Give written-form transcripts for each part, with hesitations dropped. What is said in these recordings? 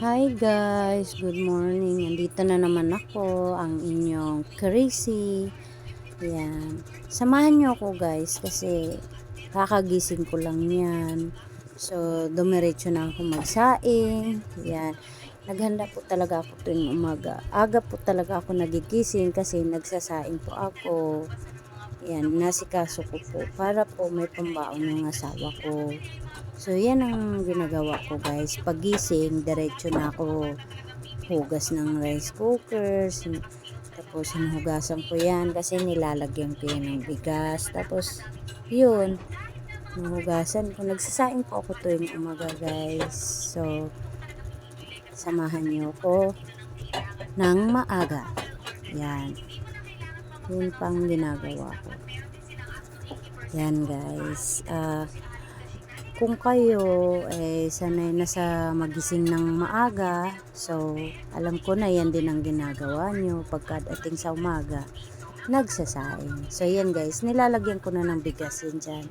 Hi guys, good morning. Nandito na naman ako, ang inyong Crazy. Yan. Samahan niyo ako guys kasi kakagising ko lang yan. So, dumiretso na ako magsaing. Yan. Naghanda po talaga ako tuwing umaga. Aga po talaga ako nagigising kasi nagsasaing po ako. Yan, nasikaso ko po para po may pambaon yung asawa ko. So, yan ang ginagawa ko guys. Pagising, diretso na ako hugas ng rice cooker. Tapos, hinuhugasan ko yan kasi nilalagyan ko yan ng bigas. Tapos, yun, hinuhugasan ko. Nagsasaing po ako tuwing umaga guys. So, samahan niyo ko ng maaga. Yan. Yun pang ginagawa ko. Yan guys. Kung kayo sanay na sa magising ng maaga, so alam ko na yan din ang ginagawa nyo pagkadating sa umaga, nagsasaing. So yan guys, nilalagyan ko na ng bigas yun dyan.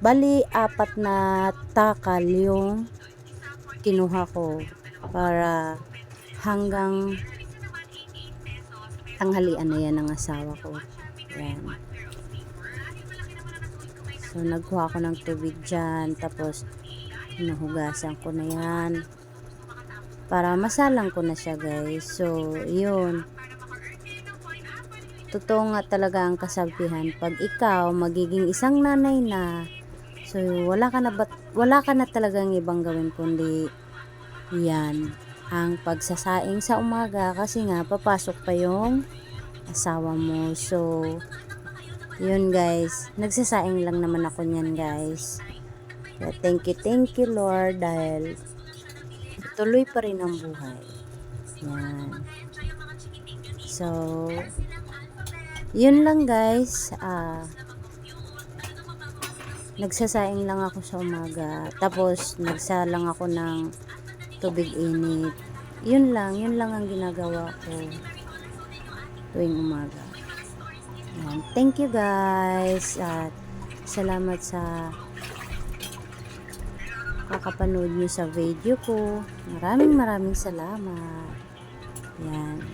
Bali, 4 na takal yung kinuha ko para hanggang tanghalian na yan ng asawa ko. Yan. So, nagkuha ko ng tubig dyan. Tapos, nahugasan ko na yan. Para masalang ko na siya, guys. So, yun. Totoo nga talaga ang kasabihan. Pag ikaw, magiging isang nanay na, so, wala ka na talagang ibang gawin kundi yan. Ang pagsasaing sa umaga. Kasi nga, papasok pa yung asawa mo. So, yun guys, nagsasaing lang naman ako niyan guys. So, thank you Lord dahil tuloy pa rin ang buhay. Yan. So, yun lang guys. Nagsasaing lang ako sa umaga. Tapos, nagsalang ako ng tubig init. Yun lang ang ginagawa ko tuwing umaga. Yan. Thank you guys at salamat sa kakapanood nyo sa video ko. Maraming salamat. Yan.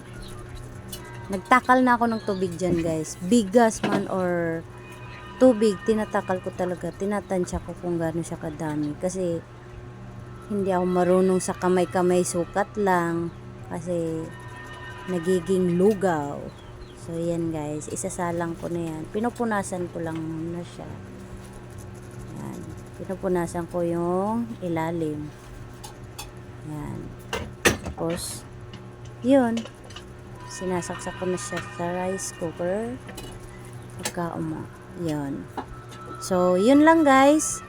Nagtakal na ako ng tubig dyan guys. Bigas man or tubig, tinatakal ko talaga. Tinatansya ko kung gaano siya kadami. Kasi hindi ako marunong sa kamay-kamay, sukat lang. Kasi nagiging lugaw. So, yan guys. Isasalang ko na yan. Pinupunasan ko lang na siya. Yan. Pinupunasan ko yung ilalim. Yan. Tapos, yun. Sinasaksak ko na siya sa rice cooker. Yun. So, yun lang guys.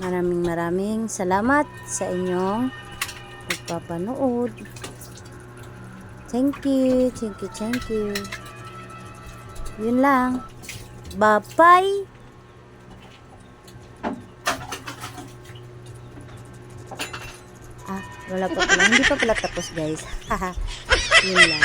Maraming salamat sa inyong pagpapanood. Thank you. Yun lang. Bye-bye. Wala pa pala. Hindi pa pala tapos guys. Yun lang.